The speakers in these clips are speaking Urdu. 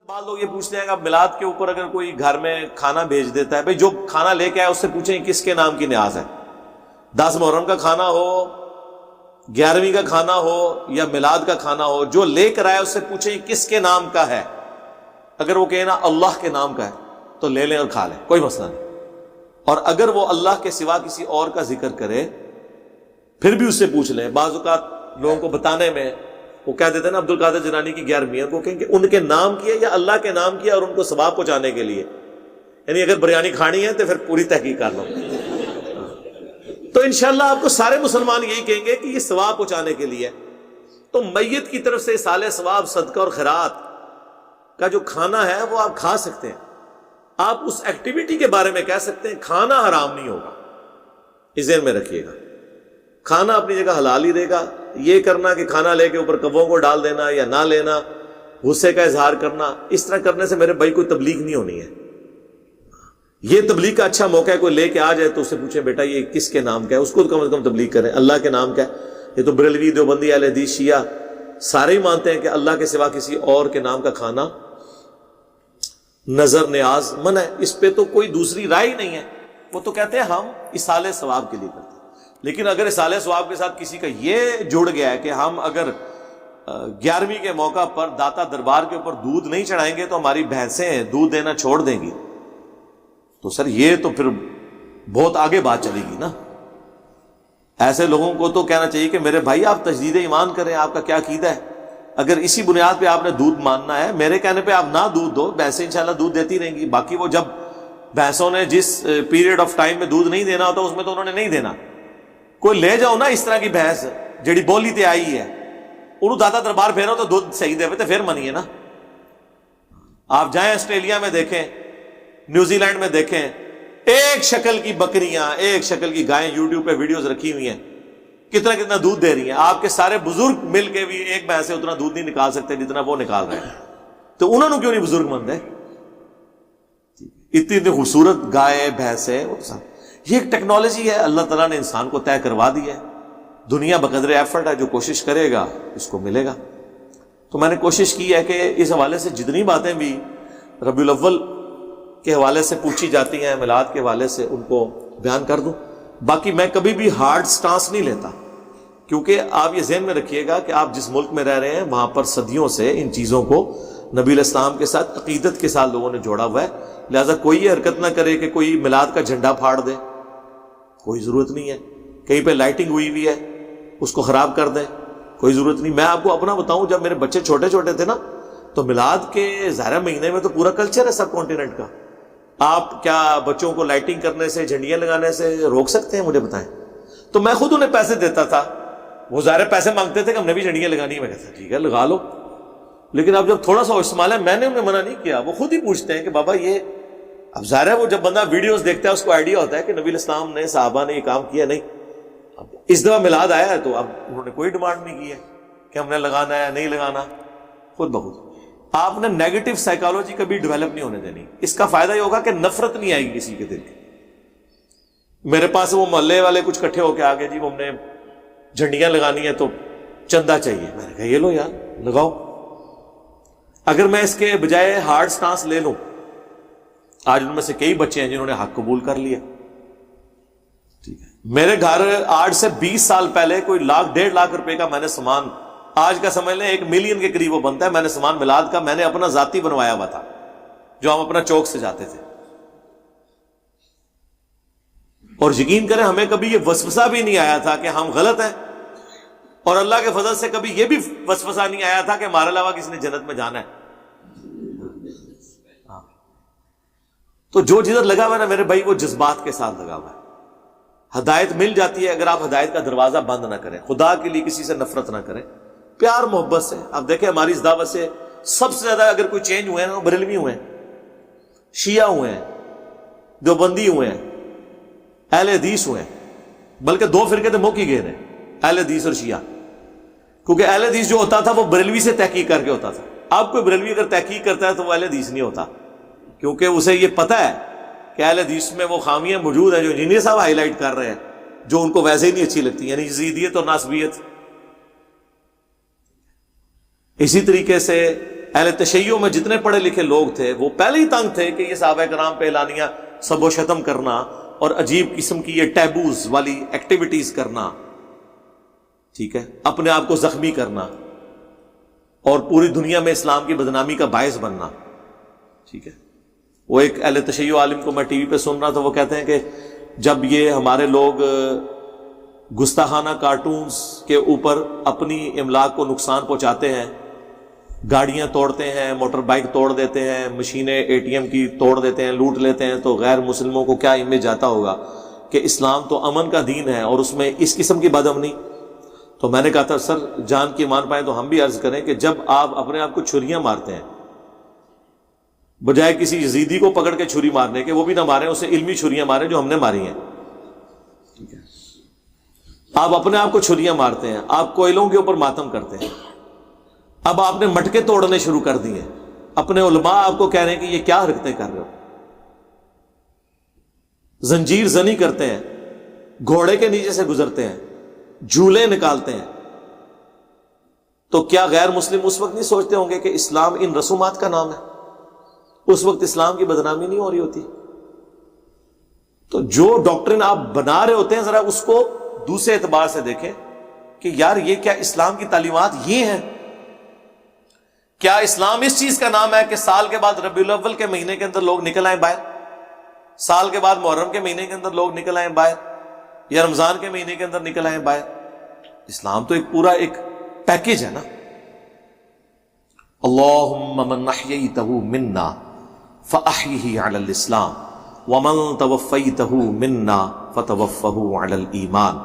بعض لوگ یہ پوچھتے ہیں کہ اب میلاد کے اوپر اگر کوئی گھر میں کھانا بھیج دیتا ہے، بھئی جو کھانا لے کے آئے اس سے پوچھیں کس کے نام کی نیاز ہے، 10 محرم کا کھانا ہو، 11ویں کا کھانا ہو یا میلاد کا کھانا ہو، جو لے کر آئے اس سے پوچھیں کس کے نام کا ہے۔ اگر وہ کہنا اللہ کے نام کا ہے تو لے لیں اور کھا لیں، کوئی مسئلہ نہیں۔ اور اگر وہ اللہ کے سوا کسی اور کا ذکر کرے پھر بھی اس سے پوچھ لیں۔ بعض اوقات لوگوں کو بتانے میں وہ کہہ دیتے ہیں نا عبد القادر جیلانی کی 11ویں ہے، وہ کہیں کہ ان کے نام کی ہے یا اللہ کے نام کی ہے اور ان کو ثواب پہنچانے کے لیے، یعنی اگر بریانی کھانی ہے تو پھر پوری تحقیق کر لو۔ تو انشاءاللہ آپ کو سارے مسلمان یہی کہیں گے کہ یہ ثواب پہنچانے کے لیے۔ تو میت کی طرف سے ایصال ثواب، صدقہ اور خیرات کا جو کھانا ہے وہ آپ کھا سکتے ہیں، آپ اس ایکٹیویٹی کے بارے میں کہہ سکتے ہیں، کھانا حرام نہیں ہوگا، اس ذہن میں رکھیے گا۔ کھانا اپنی جگہ حلال ہی رہے گا۔ یہ کرنا کہ کھانا لے کے اوپر کبوں کو ڈال دینا یا نہ لینا، غصے کا اظہار کرنا، اس طرح کرنے سے میرے بھائی کوئی تبلیغ نہیں ہونی ہے۔ یہ تبلیغ کا اچھا موقع ہے، کوئی لے کے آ جائے تو اس سے پوچھیں بیٹا یہ کس کے نام کا ہے، اس کو کم از کم تبلیغ کریں، اللہ کے نام کا ہے۔ یہ تو بریلوی، دیوبندی، اہل حدیث، شیعہ سارے ہی مانتے ہیں کہ اللہ کے سوا کسی اور کے نام کا کھانا نظر نیاز منع ہے، اس پہ تو کوئی دوسری رائے ہی نہیں ہے۔ وہ تو کہتے ہیں ہم اصالہ ثواب کے لیے کرتے ہیں، لیکن اگر اصالہ ثواب کے ساتھ کسی کا یہ جڑ گیا ہے کہ ہم اگر 11ویں کے موقع پر داتا دربار کے اوپر دودھ نہیں چڑھائیں گے تو ہماری بھینسیں دودھ دینا چھوڑ دیں گی، تو سر یہ تو پھر بہت آگے بات چلے گی نا۔ ایسے لوگوں کو تو کہنا چاہیے کہ میرے بھائی آپ تجدید ایمان کریں، آپ کا کیا عقیدہ ہے؟ اگر اسی بنیاد پہ آپ نے دودھ ماننا ہے، میرے کہنے پہ آپ نہ دودھ دو، بھینسیں انشاءاللہ دودھ دیتی رہیں گی۔ باقی وہ جب بھینسوں نے جس پیریڈ آف ٹائم میں دودھ نہیں دینا ہوتا اس میں تو انہوں نے نہیں دینا۔ کوئی لے جاؤ نا اس طرح کی بھینس جیڑی بولی تے آئی ہے، انہوں داتا دربار پھیرو تو دودھ صحیح دے تو پھر منیے نا۔ آپ جائیں آسٹریلیا میں دیکھیں، نیوزی لینڈ میں دیکھیں، ایک شکل کی بکریاں، ایک شکل کی گائیں یوٹیوب پہ ویڈیوز رکھی ہوئی ہیں، کتنا دودھ دے رہی ہیں۔ آپ کے سارے بزرگ مل کے بھی ایک بھینس سے اتنا دودھ نہیں نکال سکتے جتنا وہ نکال رہے ہیں، تو انہوں نے کیوں نہیں بزرگ مند ہے؟ اتنی خوبصورت گائے بھینس ہے، یہ ایک ٹیکنالوجی ہے، اللہ تعالیٰ نے انسان کو طے کروا دی ہے۔ دنیا بقدر ایفرٹ ہے، جو کوشش کرے گا اس کو ملے گا۔ تو میں نے کوشش کی ہے کہ اس حوالے سے جتنی باتیں بھی ربیع الاول کے حوالے سے پوچھی جاتی ہیں، میلاد کے حوالے سے، ان کو بیان کر دوں۔ باقی میں کبھی بھی ہارڈ سٹانس نہیں لیتا، کیونکہ آپ یہ ذہن میں رکھیے گا کہ آپ جس ملک میں رہ رہے ہیں وہاں پر صدیوں سے ان چیزوں کو نبی علیہ السلام کے ساتھ عقیدت کے ساتھ لوگوں نے جوڑا ہوا ہے، لہذا کوئی یہ حرکت نہ کرے کہ کوئی میلاد کا جھنڈا پھاڑ دے، کوئی ضرورت نہیں ہے۔ کہیں پہ لائٹنگ ہوئی ہوئی ہے اس کو خراب کر دیں، کوئی ضرورت نہیں۔ میں آپ کو اپنا بتاؤں، جب میرے بچے چھوٹے چھوٹے تھے نا تو میلاد کے ظاہر مہینے میں تو پورا کلچر ہے سب کانٹیننٹ کا، آپ کیا بچوں کو لائٹنگ کرنے سے، جھنڈیاں لگانے سے روک سکتے ہیں؟ مجھے بتائیں۔ تو میں خود انہیں پیسے دیتا تھا، وہ ظاہر پیسے مانگتے تھے کہ ہم نے بھی جھنڈیاں لگانی ہے، میں کہتا ٹھیک ہے لگا لو، لیکن اب جب تھوڑا سا استعمال ہے، میں نے انہیں منع نہیں کیا، وہ خود ہی پوچھتے ہیں کہ بابا یہ، اب ظاہر ہے وہ جب بندہ ویڈیوز دیکھتا ہے اس کو آئیڈیا ہوتا ہے کہ نبی علیہ السلام نے، صحابہ نے یہ کام کیا نہیں۔ اب اس دفعہ میلاد آیا ہے تو اب انہوں نے کوئی ڈیمانڈ نہیں کی ہے کہ ہم نے لگانا ہے نہیں لگانا، خود بخود۔ آپ نے نیگیٹو سائیکالوجی کبھی ڈیولپ نہیں ہونے دینی، اس کا فائدہ یہ ہوگا کہ نفرت نہیں آئے گی کسی کے دل کی۔ میرے پاس وہ محلے والے کچھ کٹھے ہو کے آگے، جی ہم نے جھنڈیاں لگانی ہے تو چندہ چاہیے، میں نے کہا یہ لو یار لگاؤ۔ اگر میں اس کے بجائے ہارڈ سٹانس لے لوں، آج ان میں سے کئی بچے ہیں جنہوں نے حق قبول کر لیا، ٹھیک ہے۔ میرے گھر آج سے 20 سال پہلے کوئی 1.5 لاکھ روپے کا میں نے سامان، آج کا سمجھ لیں 1 ملین کے قریب وہ بنتا ہے، میں نے سامان میلاد کا میں نے اپنا ذاتی بنوایا ہوا تھا، جو ہم اپنا چوک سے جاتے تھے۔ اور یقین کریں ہمیں کبھی یہ وسوسہ بھی نہیں آیا تھا کہ ہم غلط ہیں، اور اللہ کے فضل سے کبھی یہ بھی وسوسہ نہیں آیا تھا کہ ہمارے علاوہ کسی نے جنت میں جانا ہے۔ تو جو جدھر لگا ہوا ہے نا میرے بھائی، وہ جذبات کے ساتھ لگا ہوا ہے۔ ہدایت مل جاتی ہے اگر آپ ہدایت کا دروازہ بند نہ کریں، خدا کے لیے کسی سے نفرت نہ کریں، پیار محبت سے۔ اب دیکھیں ہماری اس دعوت سے سب سے زیادہ اگر کوئی چینج ہوئے ہیں نا، بریلوی ہوئے ہیں، شیعہ ہوئے ہیں، دیوبندی ہوئے ہیں، اہل حدیث ہوئے ہیں، بلکہ 2 فرقے تو موقع گئے ہیں، اہل حدیث اور شیعہ، کیونکہ اہل حدیث جو ہوتا تھا وہ بریلوی سے تحقیق کر کے ہوتا تھا۔ اب کوئی بریلوی اگر تحقیق کرتا ہے تو وہ اہل حدیث نہیں ہوتا، کیونکہ اسے یہ پتہ ہے کہ اہل حدیث میں وہ خامیاں موجود ہیں جو انجینئر صاحب ہائی لائٹ کر رہے ہیں، جو ان کو ویسے ہی نہیں اچھی لگتی، یعنی یزیدیت اور ناسبیت۔ اسی طریقے سے اہل تشیع میں جتنے پڑھے لکھے لوگ تھے وہ پہلے ہی تنگ تھے کہ یہ صحابہ کرام پہ اعلانیہ سب و شتم کرنا اور عجیب قسم کی یہ ٹیبوز والی ایکٹیویٹیز کرنا، ٹھیک ہے، اپنے آپ کو زخمی کرنا اور پوری دنیا میں اسلام کی بدنامی کا باعث بننا، ٹھیک ہے۔ وہ ایک اہل تشیع عالم کو میں ٹی وی پہ سن رہا تھا، وہ کہتے ہیں کہ جب یہ ہمارے لوگ گستاخانہ کارٹونز کے اوپر اپنی املاک کو نقصان پہنچاتے ہیں، گاڑیاں توڑتے ہیں، موٹر بائک توڑ دیتے ہیں، مشینیں اے ٹی ایم کی توڑ دیتے ہیں، لوٹ لیتے ہیں، تو غیر مسلموں کو کیا امیج جاتا ہوگا کہ اسلام تو امن کا دین ہے اور اس میں اس قسم کی بدامنی۔ تو میں نے کہا تھا سر جان کی مان پائیں تو ہم بھی عرض کریں کہ جب آپ اپنے آپ کو چھریاں مارتے ہیں بجائے کسی یزیدی کو پکڑ کے چھری مارنے کے، وہ بھی نہ ماریں، اسے علمی چھریاں ماریں جو ہم نے ماری ہیں، ٹھیک ہے۔ آپ اپنے آپ کو چھریاں مارتے ہیں، آپ کوئلوں کے اوپر ماتم کرتے ہیں، اب آپ نے مٹکے توڑنے شروع کر دیے، اپنے علماء آپ کو کہہ رہے ہیں کہ یہ کیا حرکتیں کر رہے ہو، زنجیر زنی کرتے ہیں، گھوڑے کے نیچے سے گزرتے ہیں، جھولے نکالتے ہیں، تو کیا غیر مسلم اس وقت نہیں سوچتے ہوں گے کہ اسلام ان رسومات کا نام ہے؟ اس وقت اسلام کی بدنامی نہیں ہو رہی ہوتی؟ تو جو ڈاکٹرن آپ بنا رہے ہوتے ہیں ذرا اس کو دوسرے اعتبار سے دیکھیں کہ یار یہ کیا اسلام کی تعلیمات یہ ہیں؟ کیا اسلام اس چیز کا نام ہے کہ سال کے بعد ربیع الاول کے مہینے کے اندر لوگ نکل آئیں باہر، سال کے بعد محرم کے مہینے کے اندر لوگ نکل آئیں باہر، یا رمضان کے مہینے کے اندر نکل آئیں باہر؟ اسلام تو ایک پورا ایک پیکج ہے نا۔ اللہم من احییتہ منا فاحیہ علی الاسلام ومن توفیتہ منا فتوفہ علی الایمان،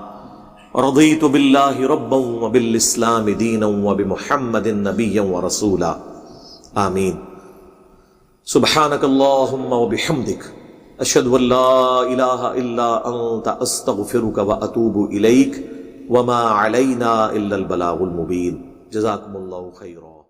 رضیت باللہ ربا وبالاسلام دینا وبمحمد نبیا ورسولا، آمین۔ سبحانک اللہم وبحمدک اشہد ان لا الہ الا انت استغفرک واتوب الیک وما علینا الا البلاغ المبین۔ جزاکم اللہ خیرا۔